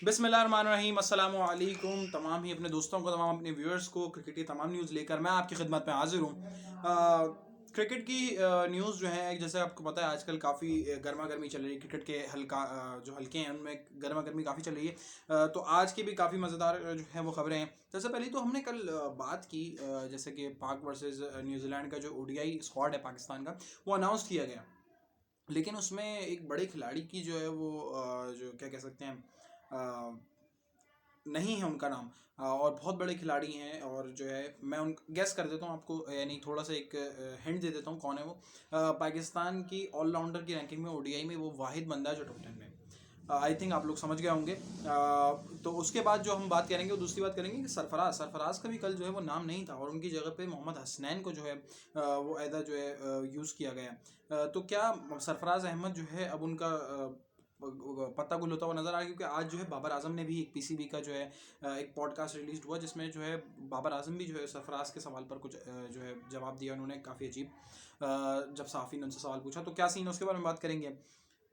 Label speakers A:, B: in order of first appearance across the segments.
A: बिस्मिल्लाहिर्रहमानिर्रहीम अस्सलामु अलैकुम तमाम ही अपने दोस्तों को, तमाम अपने व्यूअर्स को क्रिकेट की तमाम न्यूज़ लेकर मैं आपकी खिदमत में हाजिर हूँ। क्रिकेट की न्यूज़ जो है, जैसे आपको पता है आजकल काफ़ी गर्मा गर्मी चल रही है। क्रिकेट के जो हल्के हैं उनमें गर्मा गर्मी काफ़ी चल रही है। तो आज की भी काफ़ी मज़ेदार जो है वो खबरें हैं। सबसे पहले तो हमने कल बात की, जैसे कि पाक वर्सेस न्यूजीलैंड का जो ओडीआई स्क्वाड है पाकिस्तान का, वो अनाउंस किया गया। लेकिन उसमें एक बड़े खिलाड़ी की जो है वो जो क्या कह सकते हैं, अ, नहीं है उनका नाम। और बहुत बड़े खिलाड़ी हैं, और जो है मैं उन गैस कर देता हूँ आपको, यानी थोड़ा सा एक हिंट दे देता हूँ कौन है वो। पाकिस्तान की ऑलराउंडर की रैंकिंग में ओडीआई में वो वाहिद बंदा है जो टॉप 10 में। आई थिंक आप लोग समझ गए होंगे। तो उसके बाद जो हम बात करेंगे वो दूसरी बात करेंगे कि सरफराज का भी कल जो है वो नाम नहीं था, और उनकी जगह पे मोहम्मद हसनैन को जो है वो ऐदा जो है यूज़ किया गया। तो क्या सरफराज अहमद जो है अब उनका पत्ता गुल होता हुआ नजर आ रहा है, क्योंकि आज जो है बाबर आजम ने भी एक पीसीबी का जो है एक पॉडकास्ट रिलीज हुआ, जिसमें जो है बाबर आजम भी जो है सरफराज के सवाल पर कुछ जो है जवाब दिया उन्होंने, काफ़ी अजीब। जब साफ़ी ने उनसे सवाल पूछा तो क्या सीन है उसके बारे में बात करेंगे।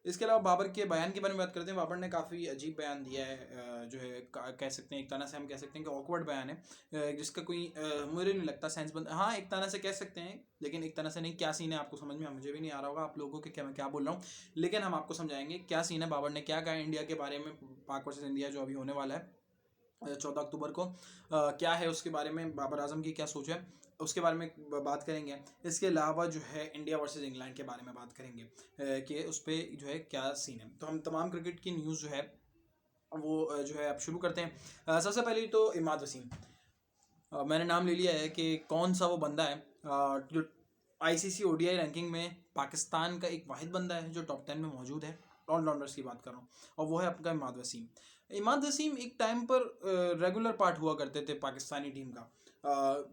A: इसके अलावा बाबर के बयान के बारे में बात करते हैं। बाबर ने काफ़ी अजीब बयान दिया है, जो है कह सकते हैं एक तरह से हम कह सकते हैं कि ऑकवर्ड बयान है, जिसका कोई मुझे नहीं लगता सेंस बन, हाँ एक तरह से कह सकते हैं, लेकिन एक तरह से नहीं। क्या सीन है आपको समझ में, मुझे भी नहीं आ रहा होगा आप लोगों के, क्या मैं क्या बोल रहा हूँ, लेकिन हम आपको समझाएंगे क्या सीन है। बाबर ने क्या कहा इंडिया के बारे में, पाक वर्सेस इंडिया जो अभी होने वाला है 14 अक्टूबर को, क्या है उसके बारे में, बाबर आजम की क्या सोच है, उसके बारे में बात करेंगे। इसके अलावा जो है इंडिया वर्सेस इंग्लैंड के बारे में बात करेंगे, कि उस पर जो है क्या सीन है। तो हम तमाम क्रिकेट की न्यूज़ जो है वो जो है अब शुरू करते हैं। सबसे पहले तो इमाद वसीम, मैंने नाम ले लिया है कि कौन सा वो बंदा है जो आईसीसी ओडीआई रैंकिंग में पाकिस्तान का एक वाहिद बंदा है जो टॉप 10 में मौजूद है। ऑलराउंडर्स की बात कर रहा हूँ, और वो है आपका इमाद वसीम। इमाद वसीम एक टाइम पर रेगुलर पार्ट हुआ करते थे पाकिस्तानी टीम का,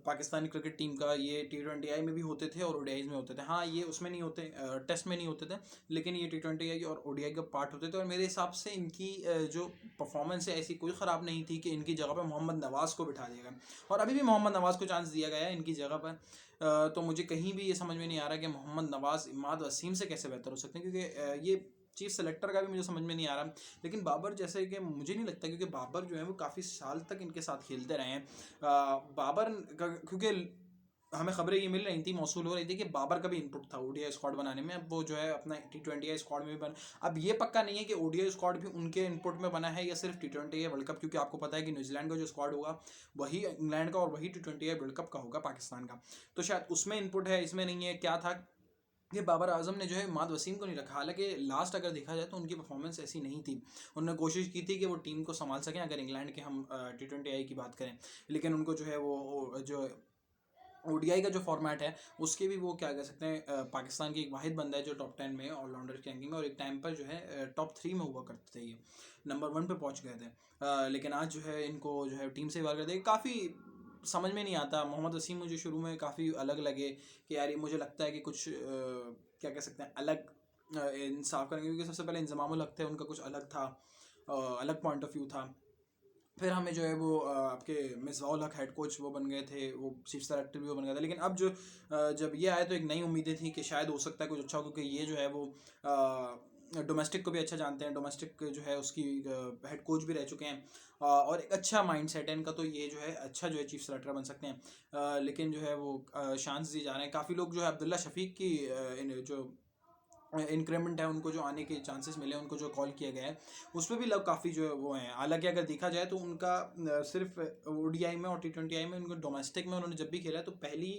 A: पाकिस्तानी क्रिकेट टीम का। ये T20I में भी होते थे और ओडीआई में होते थे। हाँ, ये उसमें नहीं होते, टेस्ट में नहीं होते थे, लेकिन ये T20I और ओडीआई का पार्ट होते थे। और मेरे हिसाब से इनकी जो परफॉर्मेंस है ऐसी कोई ख़राब नहीं थी कि इनकी जगह पर मोहम्मद नवाज़ को बिठा दिया गया, और अभी भी मोहम्मद नवाज़ को चांस दिया गया है इनकी जगह पर। तो मुझे कहीं भी ये समझ में नहीं आ रहा कि मोहम्मद नवाज़ इमाद वसीम से कैसे बेहतर हो सकते हैं, क्योंकि ये चीफ सेलेक्टर का भी मुझे समझ में नहीं आ रहा। लेकिन बाबर जैसे कि मुझे नहीं लगता, क्योंकि बाबर जो है वो काफ़ी साल तक इनके साथ खेलते रहे हैं। बाबर क्योंकि हमें खबरें ये मिल रही थी, मौसूल हो रही थी कि बाबर का भी इनपुट था ओडीआई स्क्वाड बनाने में। अब वो जो है अपना T20I स्क्वाड में भी बना। अब ये पक्का नहीं है कि ओडीआई स्क्वाड भी उनके इनपुट में बना है या सिर्फ T20I वर्ल्ड कप, क्योंकि आपको पता है कि न्यूजीलैंड का जो स्क्वाड होगा वही इंग्लैंड का, और वही T20I वर्ल्ड कप का होगा पाकिस्तान का। तो शायद उसमें इनपुट है, इसमें नहीं है। क्या था कि बाबर आजम ने जो है इमाद वसीम को नहीं रखा, हालांकि लास्ट अगर देखा जाए तो उनकी परफॉर्मेंस ऐसी नहीं थी। उन्होंने कोशिश की थी कि वो टीम को संभाल सकें, अगर इंग्लैंड के हम T20I की बात करें। लेकिन उनको जो है वो जो ओडीआई का जो फॉर्मेट है उसके भी वो क्या कह सकते हैं, पाकिस्तान की एक वाहिद बंदा है जो टॉप 10 में ऑलराउंडर की रैंकिंग में, और एक टाइम पर जो है टॉप 3 में हुआ करते थे, ये नंबर 1 पे पहुंच गए थे। लेकिन आज जो है इनको जो है टीम से बाहर कर दिया। काफ़ी समझ में नहीं आता। मोहम्मद वसीम मुझे शुरू में काफ़ी अलग लगे कि यार ये मुझे लगता है कि कुछ क्या कह सकते हैं अलग इंसाफ करेंगे, क्योंकि सबसे पहले इंजमामुल हक थे, उनका कुछ अलग था, अलग पॉइंट ऑफ व्यू था। फिर हमें जो है वो आपके मिसबाउल हक हेड कोच वो बन गए थे, वो चीफ सेलेक्टर भी वो बन गया था। लेकिन अब जो जब ये आए तो एक नई उम्मीदें थी कि शायद हो सकता है कुछ अच्छा हो, क्योंकि ये जो है वो डोमेस्टिक को भी अच्छा जानते हैं, डोमेस्टिक जो है उसकी हेड कोच भी रह चुके हैं, और एक अच्छा माइंड सेट है इनका, तो ये जो है अच्छा जो है चीफ सेलेक्टर बन सकते हैं। लेकिन जो है वो चांस दिए जा रहे हैं। काफ़ी लोग जो है अब्दुल्ला शफीक की जो इंक्रीमेंट है उनको जो आने के चांसेस मिले, उनको जो कॉल किया गया है उस पर भी लोग काफ़ी जो है वो हैं। हालांकि अगर देखा जाए तो उनका सिर्फ ओडीआई में और T20I में, उनको डोमेस्टिक में उन्होंने जब भी खेला है तो पहली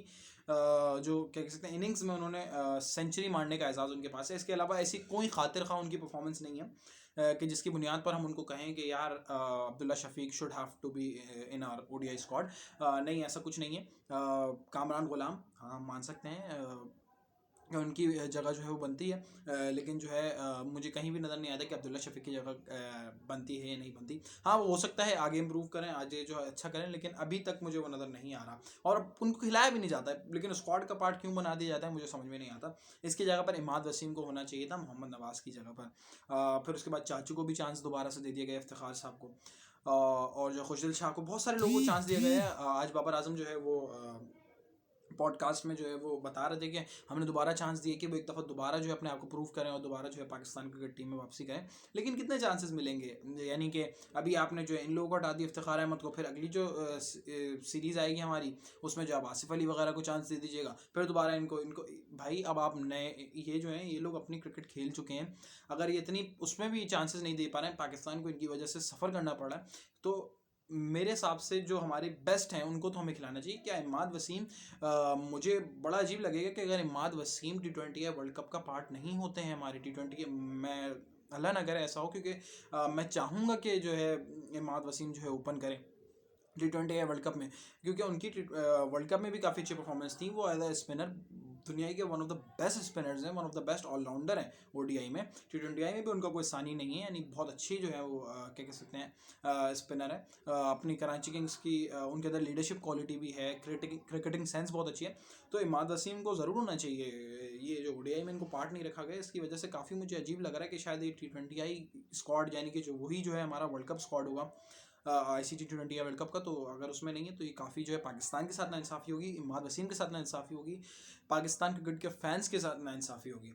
A: जो क्या कह सकते हैं इनिंग्स में उन्होंने सेंचुरी मारने का एजाज़ उनके पास है। इसके अलावा ऐसी कोई खातिर खा उनकी परफॉर्मेंस नहीं है कि जिसकी बुनियाद पर हम उनको कहें कि यार Abdullah Shafique should have to be in our ODI squad. नहीं, ऐसा कुछ नहीं है। कामरान गुलाम, हाँ हम मान सकते हैं उनकी जगह जो है वो बनती है। लेकिन जो है मुझे कहीं भी नज़र नहीं आता कि अब्दुल्ला शफीक की जगह बनती है या नहीं बनती। हाँ, वो हो सकता है आगे इम्प्रूव करें, आगे जो है अच्छा करें, लेकिन अभी तक मुझे वो नज़र नहीं आ रहा, और उनको खिलाया भी नहीं जाता है। लेकिन स्क्वाड का पार्ट क्यों बना दिया जाता है मुझे समझ में नहीं आता। इसकी जगह पर इमाद वसीम को होना चाहिए था, मोहम्मद नवाज़ की जगह पर। फिर उसके बाद चाचू को भी चांस दोबारा से दे दिया गया, इफ्तिखार साहब को, और जो खुशदिल शाह को, बहुत सारे लोगों को चांस दिया गया है। आज बाबर आजम जो है वो पॉडकास्ट में जो है वो बता रहे थे कि हमने दोबारा चांस दिए कि वो एक दफ़ा दोबारा जो है अपने आप को प्रूव करें और दोबारा जो है पाकिस्तान क्रिकेट टीम में वापसी करें। लेकिन कितने चांसेस मिलेंगे? यानी कि अभी आपने जो है इन लोगों को हटा दिया इफ्तिखार अहमद को, फिर अगली जो सीरीज़ आएगी हमारी उसमें जो आप आसिफ अली वगैरह को चांस दे दीजिएगा, फिर दोबारा इनको इनको भाई अब आप नए ये जो हैं ये लोग अपनी क्रिकेट खेल चुके हैं, अगर ये इतनी उसमें भी चांसेस नहीं दे पा रहे हैं, पाकिस्तान को इनकी वजह से सफ़र करना पड़ा है, तो मेरे हिसाब से जो हमारे बेस्ट हैं उनको तो हमें खिलाना चाहिए। क्या इमाद वसीम, मुझे बड़ा अजीब लगेगा कि अगर इमाद वसीम T20 या वर्ल्ड कप का पार्ट नहीं होते हैं हमारे T20 के, मैं अल्लाह ना करे ऐसा हो, क्योंकि मैं चाहूँगा कि जो है इमाद वसीम जो है ओपन करें T20 या वर्ल्ड कप में, क्योंकि उनकी वर्ल्ड कप में भी काफ़ी अच्छी परफॉर्मेंस थी। वो एज अ स्पिनर दुनिया के one of the best spinners हैं, one of the best allrounder हैं ODI में। T20 में भी उनका कोई सानी नहीं है, यानी बहुत अच्छी जो है वो क्या कह सकते हैं स्पिनर है। अपनी कराची किंग्स की उनके अंदर लीडरशिप क्वालिटी भी है, क्रिकेटिंग सेंस बहुत अच्छी है। तो इमाद वसीम को ज़रूर होना चाहिए। ये जो ODI में इनको पार्ट नहीं रखा गया, इसकी वजह से काफ़ी मुझे अजीब लग रहा है कि शायद ये T20 स्क्वाड यानी कि जो वही जो है हमारा वर्ल्ड कप स्क्वाड होगा ICC T20 या वर्ल्ड कप का, तो अगर उसमें नहीं है तो ये काफ़ी जो है पाकिस्तान के साथ नाइंसाफ़ी होगी, इमाद वसीम के साथ नाइंसाफ़ी होगी, पाकिस्तान क्रिकेट के फैंस के साथ नाइंसाफ़ी होगी।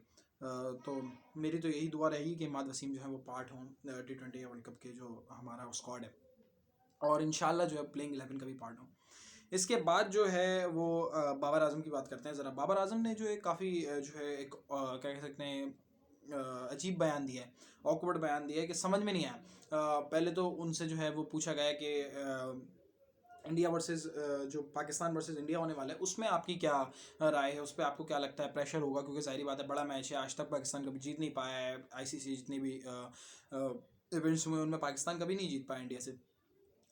A: तो मेरी तो यही दुआ रहेगी कि इमाद वसीम जो है वो पार्ट हों T20 या वर्ल्ड कप के जो हमारा स्क्वाड है, और इंशाल्लाह जो है प्लेइंग 11 का भी पार्ट हो। इसके बाद जो है वो बाबर आजम की बात करते हैं ज़रा। बाबर आजम ने जो है काफ़ी जो है एक क्या कह सकते हैं अजीब बयान दिया है, ऑकवर्ड बयान दिया है कि समझ में नहीं आया। पहले तो उनसे जो है वो पूछा गया कि इंडिया वर्सेस जो पाकिस्तान वर्सेस इंडिया होने वाला है उसमें आपकी क्या राय है, उस पर आपको क्या लगता है प्रेशर होगा? क्योंकि जाहिर बात है बड़ा मैच है, आज तक पाकिस्तान कभी जीत नहीं पाया है, ICC जितने भी इवेंट्स हुए उनमें पाकिस्तान कभी नहीं जीत पाया इंडिया से।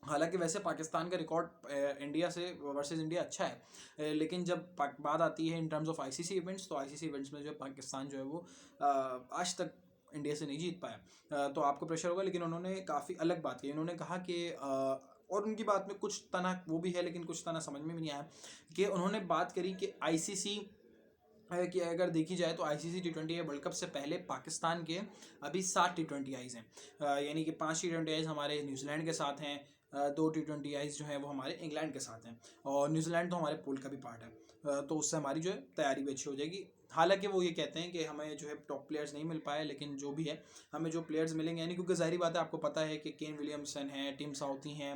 A: हालांकि वैसे पाकिस्तान का रिकॉर्ड इंडिया से वर्सेस इंडिया अच्छा है, लेकिन जब बात आती है in terms of ICC events, तो ICC इवेंट्स में जो है पाकिस्तान जो है वो आज तक इंडिया से नहीं जीत पाया। तो आपको प्रेशर होगा, लेकिन उन्होंने काफ़ी अलग बात की। उन्होंने कहा कि और उनकी बात में कुछ तना वो भी है, लेकिन कुछ तना समझ में भी नहीं आया कि उन्होंने बात करी कि ICC कि अगर देखी जाए तो ICC T20 वर्ल्ड कप से पहले पाकिस्तान के अभी 7 T20Is हैं, यानी कि 5 T20Is हमारे न्यूजीलैंड के साथ हैं, 2 T20Is जो हैं वो हमारे इंग्लैंड के साथ हैं, और न्यूजीलैंड तो हमारे पूल का भी पार्ट है। तो उससे हमारी जो है तैयारी भी अच्छी हो जाएगी। हालांकि वो ये कहते हैं कि हमें जो है टॉप प्लेयर्स नहीं मिल पाए, लेकिन जो भी है हमें जो प्लेयर्स मिलेंगे, यानी क्योंकि जाहिर बात है आपको पता है कि केन विलियमसन हैं, टिम साउथी हैं,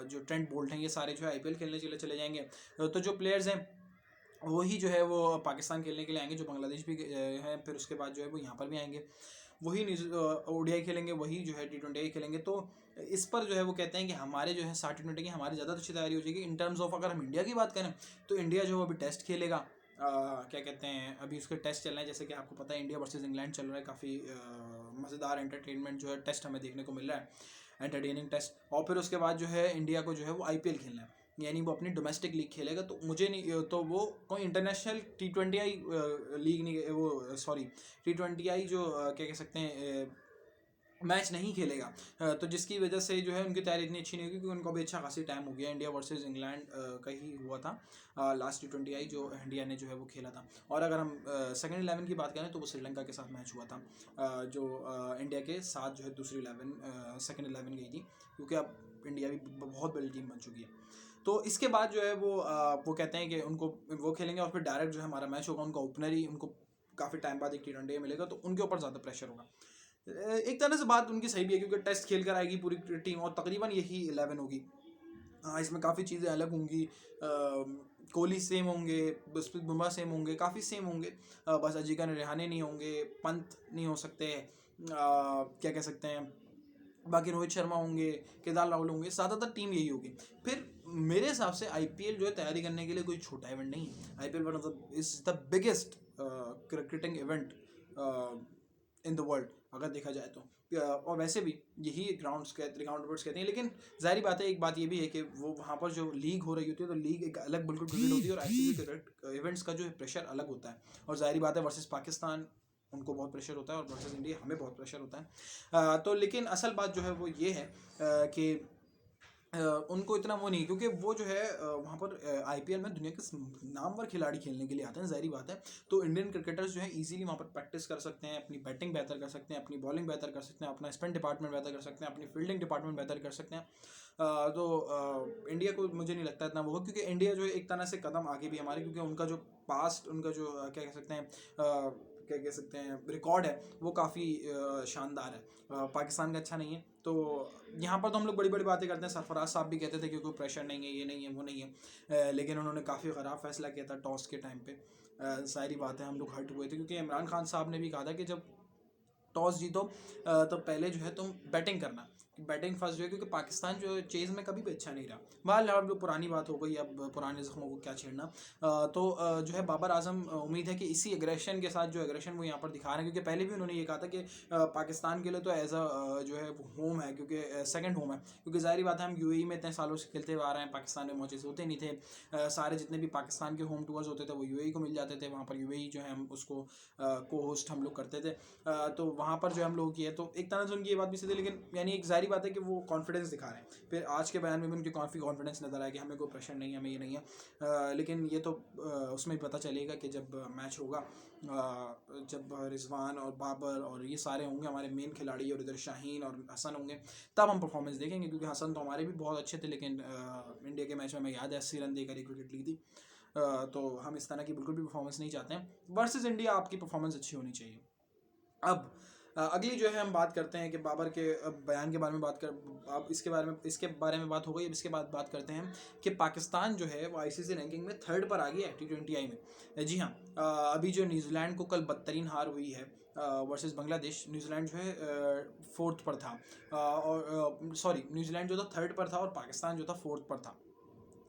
A: जो ट्रेंट बोल्ट हैं, ये सारे जो है IPL खेलने के लिए चले जाएंगे। तो जो प्लेयर्स हैं वही जो है वो पाकिस्तान खेलने के लिए आएंगे, जो बांग्लादेश भी हैं, फिर उसके बाद जो है वो यहाँ पर भी आएंगे, वही ODI खेलेंगे, वही जो है T20 खेलेंगे। तो इस पर जो है वो कहते हैं कि हमारे जो है 60 T20 की हमारी ज़्यादा अच्छी तैयारी हो जाएगी। इन टर्म्स ऑफ अगर हम इंडिया की बात करें तो इंडिया जो है अभी टेस्ट खेलेगा, क्या कहते हैं अभी उसके टेस्ट चल रहे हैं, जैसे कि आपको पता है इंडिया वर्सेस इंग्लैंड चल रहा है, काफ़ी मज़ेदार एंटरटेनमेंट जो है टेस्ट हमें देखने को मिल रहा है, एंटरटेनिंग टेस्ट। और फिर उसके बाद जो है इंडिया को जो है वो IPL खेलना है, यानी वो अपनी डोमेस्टिक लीग खेलेगा। तो मुझे नहीं, तो वो कोई इंटरनेशनल T20I लीग नहीं, वो सॉरी T20I जो क्या कह सकते हैं मैच नहीं खेलेगा। तो जिसकी वजह से जो है उनकी तैयारी इतनी अच्छी नहीं होगी, क्योंकि उनको भी अच्छा खासी टाइम हो गया। इंडिया वर्सेस इंग्लैंड का ही हुआ था लास्ट T20I जो इंडिया ने जो है वो खेला था। और अगर हम सेकंड 11 की बात करें तो वो श्रीलंका के साथ मैच हुआ था, जो इंडिया के साथ जो है दूसरी 11 सेकंड 11 गई थी, क्योंकि अब इंडिया भी बहुत बड़ी टीम बन चुकी है। तो इसके बाद जो है वो कहते हैं कि उनको वो खेलेंगे, और फिर डायरेक्ट जो है हमारा मैच होगा, उनका ओपनर ही उनको काफ़ी टाइम बाद एक T20 मिलेगा, तो उनके ऊपर ज़्यादा प्रेशर होगा। एक तरह से बात उनकी सही भी है, क्योंकि टेस्ट खेल कर आएगी पूरी टीम और तकरीबन यही 11 होगी। हाँ, इसमें काफ़ी चीज़ें अलग होंगी, कोहली सेम होंगे, जसप्रीत बुमराह सेम होंगे, काफ़ी सेम होंगे, बस अजिंक्य रहाणे नहीं होंगे, पंत नहीं हो सकते, क्या कह सकते हैं, बाकी रोहित शर्मा होंगे, केदार राहुल होंगे, ज़्यादातर टीम यही होगी। फिर मेरे हिसाब से IPL जो है तैयारी करने के लिए कोई छोटा इवेंट नहीं है। IPL one of the is the biggest cricketing event in the world अगर देखा जाए तो। और वैसे भी यही ग्राउंड्स कहते हैं, लेकिन जाहिर बात है एक बात ये भी है कि वो वहाँ पर जो लीग हो रही होती है तो लीग एक अलग बिल्कुल क्रिकेट होती है, और ICC क्रिकेट इवेंट्स का जो है प्रेशर अलग होता है। और जाहिर बात है वर्सेस पाकिस्तान उनको बहुत प्रेशर होता है, और वर्सेस इंडिया हमें बहुत प्रेशर होता है। तो लेकिन असल बात जो है वो ये है कि उनको इतना वो नहीं, क्योंकि वो जो है वहाँ पर आईपीएल में दुनिया के नामवर खिलाड़ी खेलने के लिए आते हैं, ज़ाहिर बात है। तो इंडियन क्रिकेटर्स जो है इजीली वहाँ पर प्रैक्टिस कर सकते हैं, अपनी बैटिंग बेहतर कर सकते हैं, अपनी बॉलिंग बेहतर कर सकते हैं, अपना स्पिन डिपार्टमेंट बेहतर कर सकते हैं, अपनी फील्डिंग डिपार्टमेंट बेहतर कर सकते हैं। इंडिया को मुझे नहीं लगता इतना वो होगा, क्योंकि इंडिया जो है एक तरह से कदम आगे भी हमारे, क्योंकि उनका जो पास्ट, उनका जो क्या कह सकते हैं क्या कह सकते हैं रिकॉर्ड है, वो काफ़ी शानदार है। पाकिस्तान का अच्छा नहीं है। तो यहाँ पर तो हम लोग बड़ी बड़ी बातें करते हैं, सरफराज साहब भी कहते थे कि कोई प्रेशर नहीं है, ये नहीं है, वो नहीं है, लेकिन उन्होंने काफ़ी ख़राब फैसला किया था टॉस के टाइम पे। सारी बातें हम लोग हर्ट हुए थे, क्योंकि इमरान खान साहब ने भी कहा था कि जब टॉस जीतो तो पहले जो है तुम बैटिंग करना, बैटिंग फर्स्ट जो है, क्योंकि पाकिस्तान जो है चेज़ में कभी भी अच्छा नहीं रहा। बहरहाल अब पुरानी बात हो गई, अब पुराने जख्मों को क्या छेड़ना। तो जो है बाबर आजम, उम्मीद है कि इसी एग्रेशन के साथ, जो एग्रेशन वो यहाँ पर दिखा रहे हैं, क्योंकि पहले भी उन्होंने ये कहा था कि पाकिस्तान के लिए तो एज अ जो है होम है, क्योंकि सेकंड होम है, क्योंकि ज़ाहिर बात है हम यूएई में इतने सालों से खेलते हुए आ रहे हैं, पाकिस्तान में मैचेस होते नहीं थे। सारे जितने भी पाकिस्तान के होम टूर्स होते थे वो यूएई को मिल जाते थे, वहाँ पर यूएई जो है हम उसको को होस्ट हम लोग करते थे। तो वहाँ पर जो हम लोग किए, तो एक तरह से उनकी ये बात भी सही थी, लेकिन यानी एक जारी बात है कि वो कॉन्फिडेंस दिखा रहे हैं। फिर आज के बयान में भी उनकी काफ़ी कॉन्फिडेंस नजर आया कि हमें कोई प्रेशर नहीं है, हमें ये नहीं है। लेकिन ये तो उसमें पता चलेगा कि जब मैच होगा, जब रिजवान और बाबर और ये सारे होंगे हमारे मेन खिलाड़ी, और इधर शाहीन और हसन होंगे, तब हम परफॉर्मेंस देखेंगे। क्योंकि हसन तो हमारे भी बहुत अच्छे थे, लेकिन इंडिया के मैच में हमें याद है 80 रन देकर ही विकेट ली थी। तो हम इस तरह की बिल्कुल भी परफॉर्मेंस नहीं चाहते हैं। वर्सेस इंडिया आपकी परफॉर्मेंस अच्छी होनी चाहिए। अब अगली जो है हम बात करते हैं कि बाबर के बयान के बारे में बात कर, अब इसके बारे में बात हो गई। अब इसके बाद बात करते हैं कि पाकिस्तान जो है वो आईसीसी रैंकिंग में थर्ड पर आ गया है T20I में। जी हाँ, अभी जो न्यूजीलैंड को कल बदतरीन हार हुई है वर्सेस बांग्लादेश, न्यूजीलैंड जो है फोर्थ पर था, और सॉरी, न्यूजीलैंड जो था थर्ड पर था और पाकिस्तान जो था फोर्थ पर था।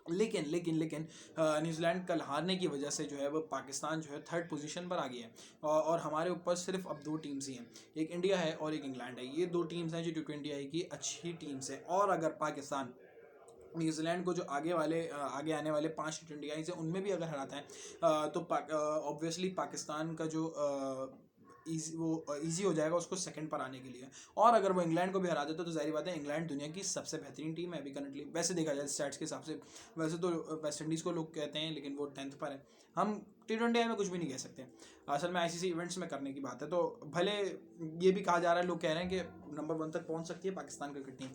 A: लेकिन लेकिन लेकिन न्यूजीलैंड कल हारने की वजह से जो है वो पाकिस्तान जो है थर्ड पोजीशन पर आ गया है, और हमारे ऊपर सिर्फ अब दो टीम्स ही हैं, एक इंडिया है और एक इंग्लैंड है। ये दो टीम्स हैं जो T20I की अच्छी टीम्स हैं। और अगर पाकिस्तान न्यूजीलैंड को जो आगे आने वाले 5 T20I से उनमें भी अगर हराता है, तो ऑब्वियसली पाकिस्तान का जो ईजी हो जाएगा उसको सेकंड पर आने के लिए। और अगर वो इंग्लैंड को भी हरा देता तो जाहिर बात है इंग्लैंड दुनिया की सबसे बेहतरीन टीम है अभी करंटली, वैसे देखा जाए स्टैट्स के हिसाब से। वैसे तो वेस्ट इंडीज़ को लोग कहते हैं, लेकिन वो 10th पर है। हम T20I में कुछ भी नहीं कह सकते, असल में आईसीसी इवेंट्स में करने की बात है। तो भले ये भी कहा जा रहा है, लोग कह रहे हैं कि नंबर 1 तक पहुंच सकती है पाकिस्तान क्रिकेट टीम,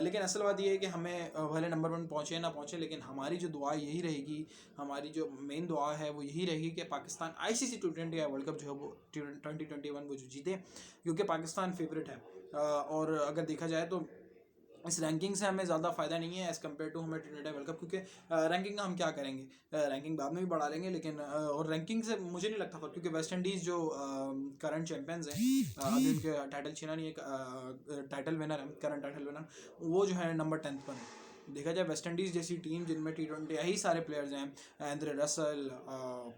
A: लेकिन असल बात ये है कि हमें भले नंबर 1 पहुंचे ना पहुंचे, लेकिन हमारी जो दुआ यही रहेगी, हमारी जो मेन दुआ है वो यही रहेगी कि Pakistan ICC T20I world cup जो है वो 2021 वो जो जीते, क्योंकि पाकिस्तान फेवरेट है। और अगर देखा जाए तो इस रैंकिंग से हमें ज़्यादा फ़ायदा नहीं है एज़ कम्पेयर टू हमें T20I वर्ल्ड कप, क्योंकि रैंकिंग का हम क्या करेंगे, रैंकिंग बाद में भी बढ़ा लेंगे, लेकिन और रैंकिंग से मुझे नहीं लगता फर्क, क्योंकि वेस्ट इंडीज़ जो करंट चैंपियंस हैं, अभी उनके टाइटल छीना नहीं है, टाइटल विनर है, करंट टाइटल विनर, वो जो है नंबर 10th पर है। देखा जाए वेस्ट इंडीज़ जैसी टीम जिनमें T20I सारे प्लेयर्स हैं, एंड्रे रसल,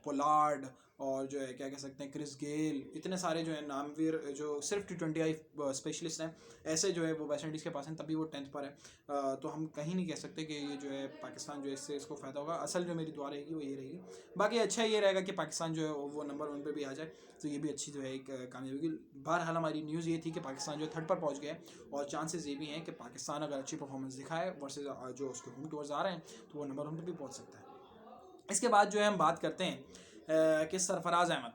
A: पोलार्ड, और जो है क्या कह सकते हैं क्रिस गेल, इतने सारे जो है नामवीर जो सिर्फ T20I स्पेशलिस्ट हैं, ऐसे जो है वो वेस्ट इंडीज़ के पास हैं, तभी वो 10th पर है। तो हम कहीं नहीं कह सकते कि ये जो है पाकिस्तान जो है इससे इसको फ़ायदा होगा। असल जो मेरी दुआ रहेगी वो ये रहेगी। बाकी अच्छा ये रहेगा कि पाकिस्तान जो है वो नंबर 1 पे भी आ जाए, तो ये भी अच्छी जो है एक कामयाबी की। बहरहाल हमारी न्यूज़ ये थी कि पाकिस्तान जो थर्ड पर पहुँच गया है, और चांसेस ये भी हैं कि पाकिस्तान अगर अच्छी परफॉर्मेंस दिखाए वर्सेज जो उसके होम टूर्स आ रहे हैं, तो वो नंबर 1 पर भी पहुँच सकता है। इसके बाद जो है हम बात करते हैं कि सरफराज अहमद,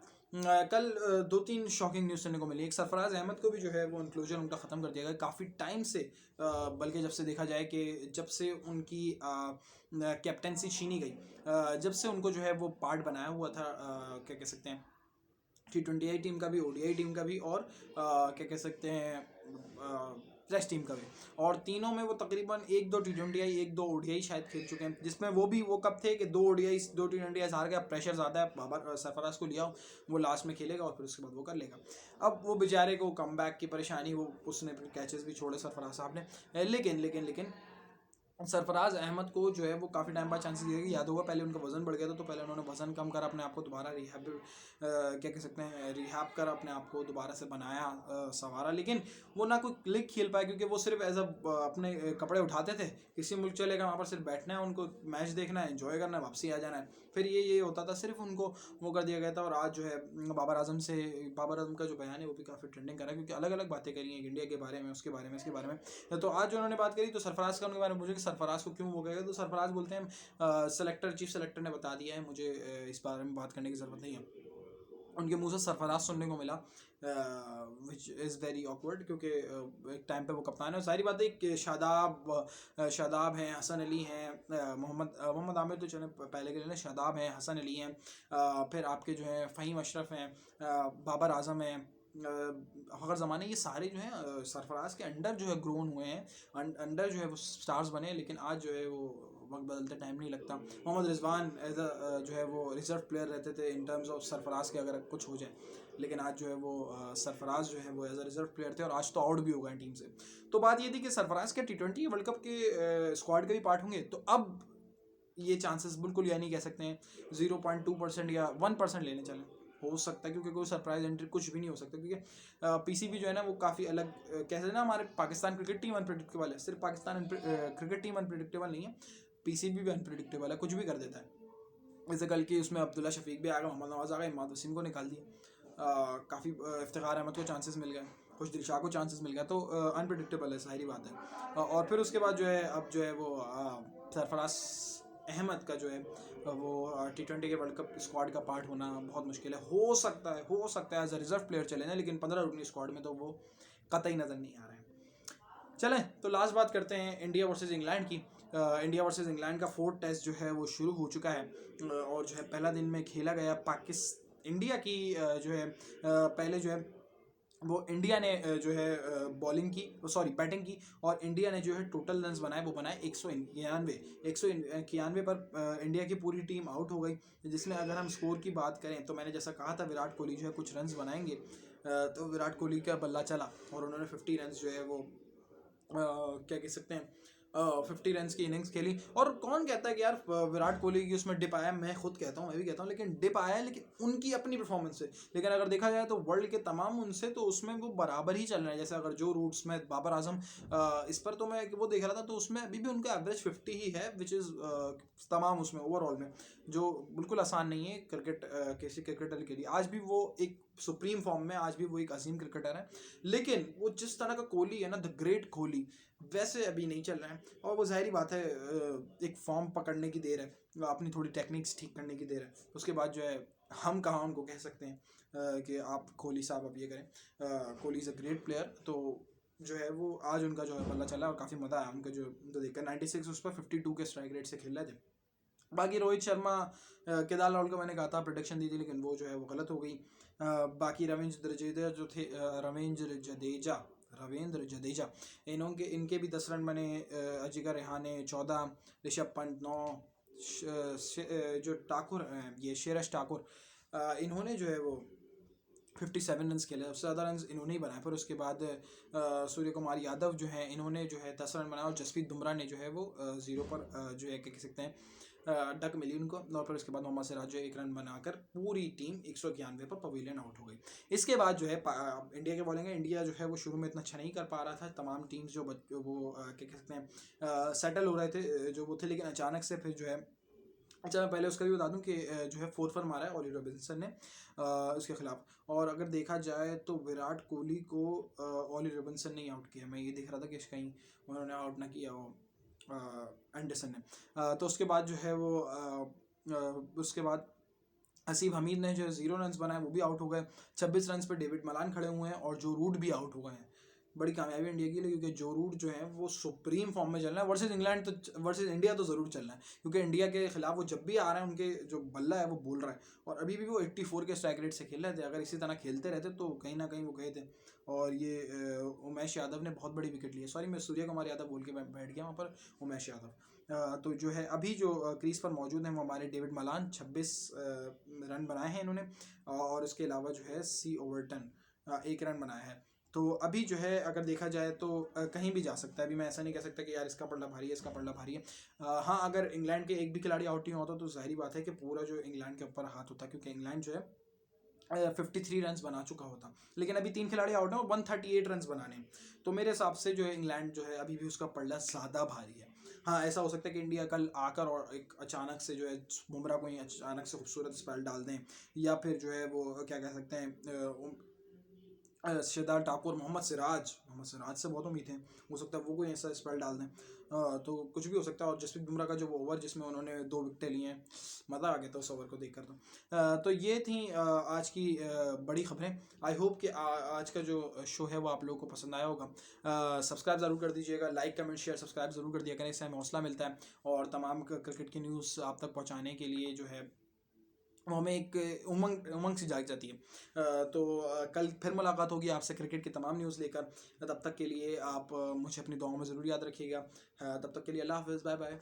A: कल 2-3 शॉकिंग न्यूज़ सुनने को मिली। एक, सरफराज अहमद को भी जो है वो इंक्लूजन उनका ख़त्म कर दिया गया काफ़ी टाइम से, बल्कि जब से देखा जाए कि जब से उनकी कैप्टनसी छीनी गई, जब से उनको जो है वो पार्ट बनाया हुआ था, क्या कह सकते हैं T20I टीम का भी, ODI टीम का भी, और क्या कह सकते हैं टेस्ट टीम का भी, और तीनों में वो तकरीबन 1-2 T20I 1-2 ODI शायद खेल चुके हैं, जिसमें वो भी वो कब थे कि 2 T20I हार गया, प्रेशर ज़्यादा है, बाबर सरफराज को लिया, वो लास्ट में खेलेगा और फिर उसके बाद वो कर लेगा। अब वो बेचारे को कम बैक की परेशानी, वो उसने फिर कैचेस भी छोड़े सरफराज साहब ने, लेकिन सरफराज अहमद को जो है वो काफ़ी टाइम बाद चांसेस दिए। याद होगा पहले उनका वजन बढ़ गया था, तो पहले उन्होंने वजन कम कर अपने आप को दोबारा क्या कह सकते हैं रिहैब कर अपने आप को दोबारा से बनाया, संवारा, लेकिन वो ना कोई क्लिक खेल पाए, क्योंकि वो सिर्फ एज अ अपने कपड़े उठाते थे, किसी मुल्क चलेगा वहाँ पर सिर्फ बैठना है, उनको मैच देखना है, एंजॉय करना है, वापसी आ जाना है, फिर ये होता था, सिर्फ उनको वो कर दिया गया था। और आज जो है बाबर आजम का जो बयान है वो भी काफ़ी ट्रेंडिंग कर रहा है, क्योंकि अलग अलग बातें करी हैं इंडिया के बारे में, उसके बारे में, इसके बारे में। तो आज जो उन्होंने बात करी, तो सरफराज का उनके बारे में पूछा कि सरफराज को क्यों वो गया, तो सरफराज बोलते हैं चीफ सेलेक्टर ने बता दिया है, मुझे इस बारे में बात करने की ज़रूरत नहीं है। उनके मुंह से सरफराज सुनने को मिला, विच इज़ वेरी ऑकवर्ड, क्योंकि एक टाइम पे वो कप्तान है। सारी बात है कि शादाब हैं, हसन अली हैं, मोहम्मद आमिर तो चले पहले के लिए, शादाब हैं, हसन अली हैं, फिर आपके जो हैं फ़हीम अशरफ हैं, बाबर आजम हैं, फ़खर ज़मानी, ये सारे जो हैं सरफराज के अंडर जो है ग्रोन हुए हैं, अंडर जो है वो स्टार्स बने, लेकिन आज जो है वो वक्त बदलते टाइम नहीं लगता। मोहम्मद रिजवान एज अ जो है वो रिजर्व प्लेयर रहते थे इन टर्म्स ऑफ सरफराज के अगर कुछ हो जाए, लेकिन आज जो है वो सरफराज जो है वो एज अ रिजर्व प्लेयर थे, और आज तो आउट भी हो गए टीम से। तो बात ये थी कि सरफराज के T20 वर्ल्ड कप के स्क्वाड के भी पार्ट होंगे, तो अब ये चांसेस बिल्कुल यह नहीं कह सकते हैं 0.2% या 1% लेने चलें, हो सकता है, क्योंकि कोई सरप्राइज एंट्री कुछ भी नहीं हो सकता, क्योंकि पीसीबी जो है ना वो काफ़ी अलग, कैसे ना हमारे पाकिस्तान क्रिकेट टीम अनप्रिडिक्टेबल है, सिर्फ पाकिस्तान क्रिकेट टीम अनप्रिडिक्टेबल नहीं है, पीसीबी भी अनप्रिडिक्टेबल है, कुछ भी कर देता है। जैसे कल की उसमें अब्दुल्ला शफीक भी आ गया, मोहम्मद नवाज आ गए, इमाद वसीम को निकाल दिया, काफ़ी इफ्तिखार अहमद को चांसेस मिल गए, खुश दिलशाह को चांसेस मिल गया, तो अनप्रिडिक्टेबल है, सारी बात है। और फिर उसके बाद जो है अब जो है वो सरफराज अहमद का जो है वो T20 के वर्ल्ड कप स्क्वाड का पार्ट होना बहुत मुश्किल है। हो सकता है एज अ रिजर्व प्लेयर चले ना, लेकिन 15 रुकनी स्क्वाड में तो वो कतई नज़र नहीं आ रहा है। चलें तो लास्ट बात करते हैं इंडिया वर्सेस इंग्लैंड की। इंडिया वर्सेस इंग्लैंड का 4th टेस्ट जो है वो शुरू हो चुका है, और जो है पहला दिन में खेला गया। इंडिया की जो है पहले जो है वो इंडिया ने जो है बैटिंग की, और इंडिया ने जो है टोटल रन्स बनाए, वो बनाए 191 पर इंडिया की पूरी टीम आउट हो गई, जिसमें अगर हम स्कोर की बात करें तो मैंने जैसा कहा था विराट कोहली जो है कुछ रन्स बनाएंगे, तो विराट कोहली का बल्ला चला और उन्होंने 50 रन्स जो है वो क्या कह सकते हैं 50 रन्स की इनिंग्स खेली। और कौन कहता है कि यार विराट कोहली की उसमें डिप आया, मैं खुद कहता हूँ, मैं भी कहता हूँ, लेकिन डिप आया है लेकिन उनकी अपनी परफॉर्मेंस से। लेकिन अगर देखा जाए तो वर्ल्ड के तमाम उनसे तो उसमें वो बराबर ही चल रहे हैं। जैसे अगर जो रूट्स में बाबर आजम, इस पर तो मैं वो देख रहा था, तो उसमें अभी भी उनका एवरेज 50 ही है, विच इज़ तमाम उसमें ओवरऑल में, जो बिल्कुल आसान नहीं है किसी क्रिकेटर के लिए। आज भी वो एक सुप्रीम फॉर्म में, आज भी वो एक अजीम क्रिकेटर है, लेकिन वो जिस तरह का कोहली है ना, द ग्रेट कोहली, वैसे अभी नहीं चल रहा है। और वो जाहिर बात है एक फॉर्म पकड़ने की देर है, अपनी थोड़ी टेक्निक्स ठीक करने की देर है, उसके बाद जो है हम कहाँ उनको कह सकते हैं कि आप कोहली साहब अब ये करें। Kohli is a great player, तो जो है वो आज उनका जो है बल्ला चला और काफ़ी मज़ा आया उनका जो देखकर। 96 उस पर 52 के स्ट्राइक रेट से खेल रहे थे। बाकी रोहित शर्मा, केदार राहुल का मैंने कहा था प्रोडिक्शन दी थी, लेकिन वो जो है वो गलत हो गई। बाकी रविंद्र जडेजा इनके भी 10 रन बने। अजिंक्य रहाणे 14, ऋषभ पंत 9, जो ठाकुर ये शेरश ठाकुर, इन्होंने जो है वो 57 रन खेले, उससे ज़्यादा रन इन्होंने ही बनाए। फिर उसके बाद सूर्य कुमार यादव जो है इन्होंने जो है 10 रन बनाए, और जसप्रीत बुमराह ने जो है वो 0 पर जो है कह सकते हैं डक मिली उनको। और फिर उसके बाद मोहम्मद सिराज जो 1 रन बनाकर पूरी टीम 191 पर पवेलियन आउट हो गई। इसके बाद जो है इंडिया के बॉलिंग है, इंडिया जो है वो शुरू में इतना अच्छा नहीं कर पा रहा था, तमाम टीम्स जो वो क्या कह सकते हैं सेटल हो रहे थे जो वो थे, लेकिन अचानक से फिर जो है, अच्छा मैं पहले उसका भी बता दूं कि जो है 4 पर मारा है ऑली रॉबिन्सन ने उसके खिलाफ। और अगर देखा जाए तो विराट कोहली को ऑली रॉबिन्सन ने आउट किया, मैं ये देख रहा था कि कहीं उन्होंने आउट ना किया हो एंडरसन ने। तो उसके बाद जो है वो उसके बाद हसीब हमीद ने जो 0 रन बनाए, वो भी आउट हो गए। 26 रन पर डेविड मलान खड़े हुए हैं, और जो रूट भी आउट हो गए हैं। बड़ी कामयाबी इंडिया की, क्योंकि जो रूट जो है वो सुप्रीम फॉर्म में चल रहा है। वर्सेस इंडिया तो ज़रूर चल रहा है, क्योंकि इंडिया के खिलाफ वो जब भी आ रहे हैं उनके जो बल्ला है वो बोल रहा है, और अभी भी वो 84 के स्ट्राइक रेट से खेल रहे थे। अगर इसी तरह खेलते रहते तो कहीं ना कहीं वो गए थे। और ये उमेश यादव ने बहुत बड़ी विकेट ली है, सॉरी मैं सूर्य कुमार यादव बोल के बैठ गया वहाँ पर, उमेश यादव। तो जो है अभी जो क्रीज पर मौजूद हैं वो हमारे डेविड मलान, 26 रन बनाए हैं इन्होंने, और इसके अलावा जो है सी ओवरटन 1 रन बनाया है। तो अभी जो है अगर देखा जाए तो कहीं भी जा सकता है। अभी मैं ऐसा नहीं कह सकता कि यार इसका पलड़ा भारी है, इसका पलड़ा भारी है। हाँ, अगर इंग्लैंड के एक भी खिलाड़ी आउट नहीं होता तो जाहिर बात है कि पूरा जो इंग्लैंड के ऊपर हाथ होता, क्योंकि इंग्लैंड जो है 53 रन बना चुका होता, लेकिन अभी 3 खिलाड़ी आउट हैं और 138 रन बनाने हैं। तो मेरे हिसाब से जो है इंग्लैंड जो है अभी भी उसका पलड़ा ज़्यादा भारी है। हाँ, ऐसा हो सकता है कि इंडिया कल आकर और एक अचानक से जो है बुमराह को ही अचानक से खूबसूरत स्पेल डाल दें, या फिर जो है वो क्या कह सकते हैं शार्दुल ठाकुर, मोहम्मद सिराज से बहुत उम्मीद है, हो सकता है वो कोई ऐसा स्पेल डाल दें। तो कुछ भी हो सकता है। और जसप्रीत बुमराह का जो ओवर जिसमें उन्होंने 2 विकेटें ली हैं, मज़ा आ गया था उस ओवर को देखकर। तो ये थी आज की बड़ी खबरें। आई होप कि आज का जो शो है वो आप लोगों को पसंद आया होगा। सब्सक्राइब ज़रूर कर दीजिएगा, लाइक कमेंट शेयर सब्सक्राइब ज़रूर कर दिया करें, इससे हमें हौसला मिलता है। और तमाम क्रिकेट की न्यूज़ आप तक पहुँचाने के लिए जो है वो हमें एक उमंग उमंग सी जाग जाती है। तो कल फिर मुलाकात होगी आपसे क्रिकेट की तमाम न्यूज़ लेकर। तब तक के लिए आप मुझे अपनी दुआओं में ज़रूर याद रखिएगा। तब तक के लिए अल्लाह हाफ़िज़, बाय बाय।